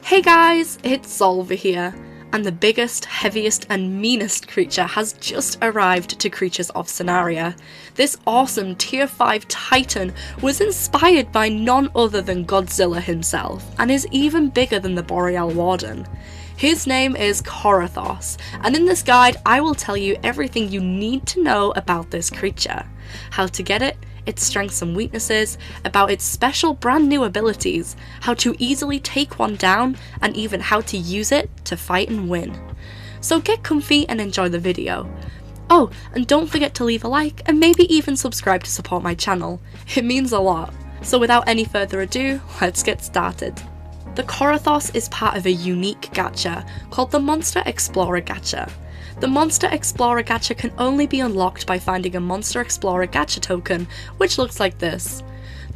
Hey guys, it's Zolva here, and the biggest, heaviest and meanest creature has just arrived to Creatures of Sonaria. This awesome tier 5 titan was inspired by none other than Godzilla himself, and is even bigger than the Boreal Warden. His name is Korathos, and in this guide I will tell you everything you need to know about this creature. How to get it, its strengths and weaknesses, about its special brand new abilities, how to easily take one down, and even how to use it to fight and win. So get comfy and enjoy the video. Oh, and don't forget to leave a like and maybe even subscribe to support my channel. It means a lot. So without any further ado, let's get started. The Korathos is part of a unique gacha called the Monster Explorer Gacha. The Monster Explorer Gacha can only be unlocked by finding a Monster Explorer Gacha token, which looks like this.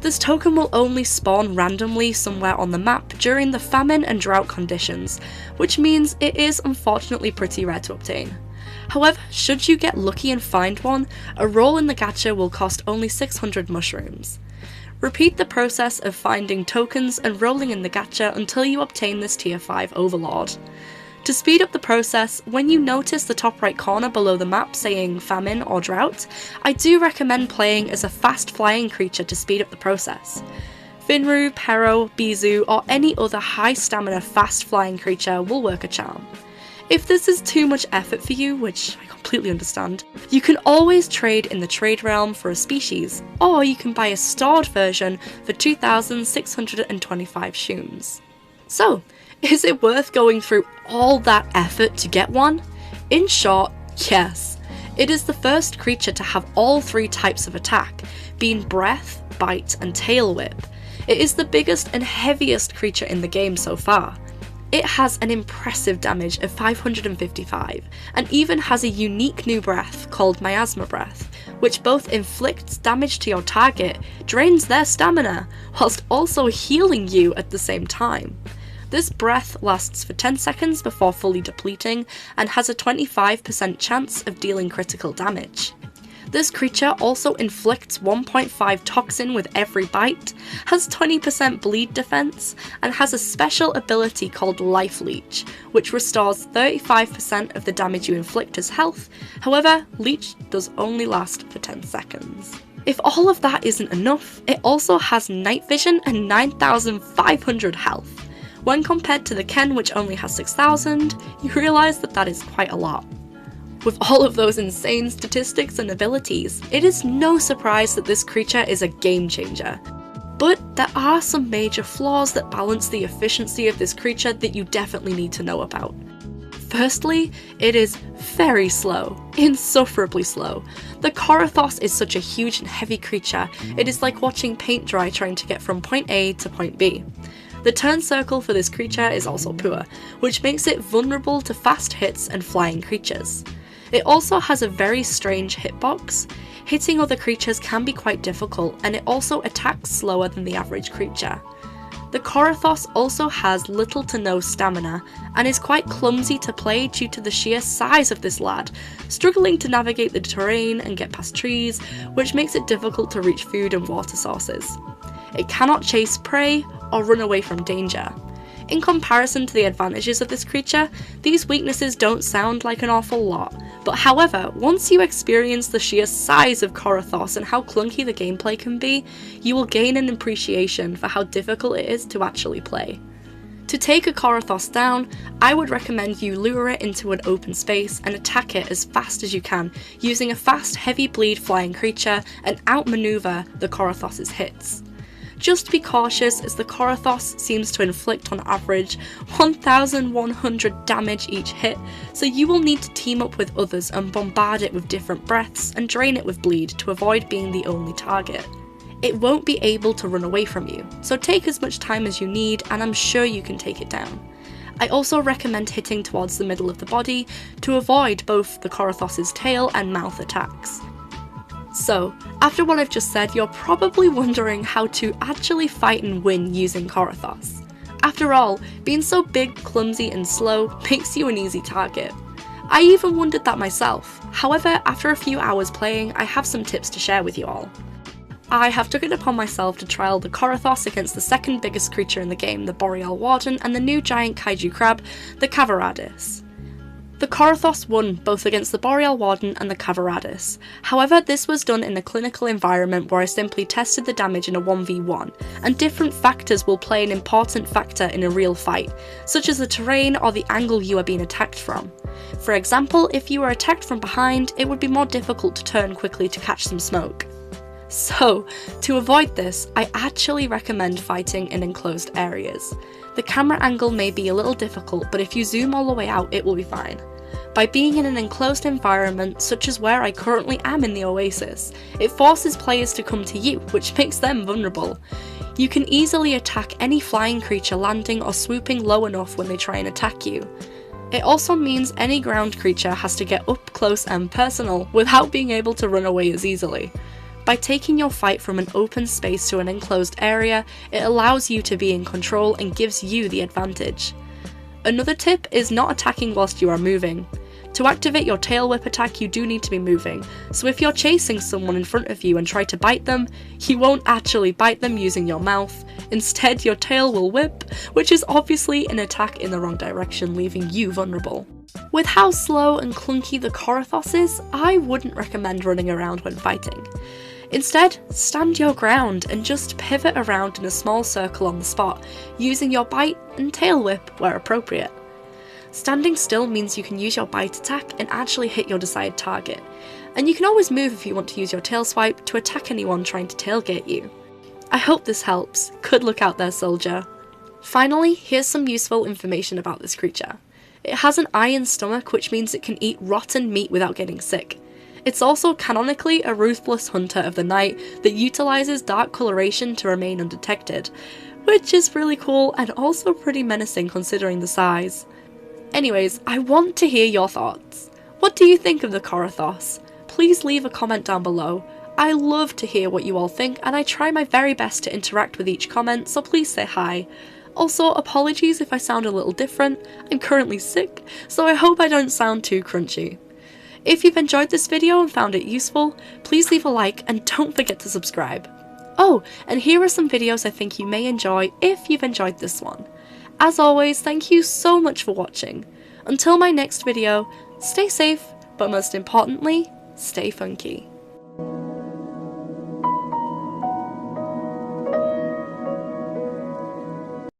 This token will only spawn randomly somewhere on the map during the famine and drought conditions, which means it is unfortunately pretty rare to obtain. However, should you get lucky and find one, a roll in the gacha will cost only 600 mushrooms. Repeat the process of finding tokens and rolling in the gacha until you obtain this tier 5 overlord. To speed up the process, when you notice the top right corner below the map saying famine or drought, I do recommend playing as a fast flying creature to speed up the process. Finru, Pero, Bizu or any other high stamina fast flying creature will work a charm. If this is too much effort for you, which I completely understand, you can always trade in the trade realm for a species, or you can buy a stored version for 2,625 shooms. So, is it worth going through all that effort to get one? In short, yes. It is the first creature to have all three types of attack, being breath, bite and tail whip. It is the biggest and heaviest creature in the game so far. It has an impressive damage of 555, and even has a unique new breath called Miasma Breath, which both inflicts damage to your target, drains their stamina, whilst also healing you at the same time. This breath lasts for 10 seconds before fully depleting, and has a 25% chance of dealing critical damage. This creature also inflicts 1.5 toxin with every bite, has 20% bleed defense, and has a special ability called Life Leech, which restores 35% of the damage you inflict as health. However, Leech does only last for 10 seconds. If all of that isn't enough, it also has night vision and 9,500 health. When compared to the Ken, which only has 6,000, you realise that that is quite a lot. With all of those insane statistics and abilities, it is no surprise that this creature is a game changer. But there are some major flaws that balance the efficiency of this creature that you definitely need to know about. Firstly, it is very slow, insufferably slow. The Korathos is such a huge and heavy creature, it is like watching paint dry trying to get from point A to point B. The turn circle for this creature is also poor, which makes it vulnerable to fast hits and flying creatures. It also has a very strange hitbox. Hitting other creatures can be quite difficult, and it also attacks slower than the average creature. The Korathos also has little to no stamina, and is quite clumsy to play due to the sheer size of this lad, struggling to navigate the terrain and get past trees, which makes it difficult to reach food and water sources. It cannot chase prey or run away from danger. In comparison to the advantages of this creature, these weaknesses don't sound like an awful lot, but however, once you experience the sheer size of Korathos and how clunky the gameplay can be, you will gain an appreciation for how difficult it is to actually play. To take a Korathos down, I would recommend you lure it into an open space and attack it as fast as you can, using a fast heavy bleed flying creature and outmaneuver the Korathos' hits. Just be cautious, as the Korathos seems to inflict on average 1,100 damage each hit, so you will need to team up with others and bombard it with different breaths and drain it with bleed to avoid being the only target. It won't be able to run away from you, so take as much time as you need and I'm sure you can take it down. I also recommend hitting towards the middle of the body to avoid both the Korathos' tail and mouth attacks. So, after what I've just said, you're probably wondering how to actually fight and win using Korathos. After all, being so big, clumsy and slow makes you an easy target. I even wondered that myself. However, after a few hours playing, I have some tips to share with you all. I have taken it upon myself to trial the Korathos against the second biggest creature in the game, the Boreal Warden, and the new giant kaiju crab, the Kavaradis. The Korathos won both against the Boreal Warden and the Kavaradis. However, this was done in a clinical environment where I simply tested the damage in a 1v1, and different factors will play an important factor in a real fight, such as the terrain or the angle you are being attacked from. For example, if you were attacked from behind, it would be more difficult to turn quickly to catch some smoke. So, to avoid this, I actually recommend fighting in enclosed areas. The camera angle may be a little difficult, but if you zoom all the way out, it will be fine. By being in an enclosed environment, such as where I currently am in the Oasis, it forces players to come to you, which makes them vulnerable. You can easily attack any flying creature landing or swooping low enough when they try and attack you. It also means any ground creature has to get up close and personal without being able to run away as easily. By taking your fight from an open space to an enclosed area, it allows you to be in control and gives you the advantage. Another tip is not attacking whilst you are moving. To activate your tail whip attack, you do need to be moving, so if you're chasing someone in front of you and try to bite them, you won't actually bite them using your mouth. Instead, your tail will whip, which is obviously an attack in the wrong direction, leaving you vulnerable. With how slow and clunky the Korathos is, I wouldn't recommend running around when fighting. Instead, stand your ground and just pivot around in a small circle on the spot, using your bite and tail whip where appropriate. Standing still means you can use your bite attack and actually hit your desired target, and you can always move if you want to use your tail swipe to attack anyone trying to tailgate you. I hope this helps. Good luck out there, soldier. Finally, here's some useful information about this creature. It has an iron stomach, which means it can eat rotten meat without getting sick. It's also canonically a ruthless hunter of the night that utilises dark coloration to remain undetected, which is really cool and also pretty menacing considering the size. Anyways, I want to hear your thoughts. What do you think of the Korathos? Please leave a comment down below. I love to hear what you all think, and I try my very best to interact with each comment, so please say hi. Also, apologies if I sound a little different. I'm currently sick, so I hope I don't sound too crunchy. If you've enjoyed this video and found it useful, please leave a like and don't forget to subscribe. Oh, and here are some videos I think you may enjoy if you've enjoyed this one. As always, thank you so much for watching. Until my next video, stay safe, but most importantly, stay funky.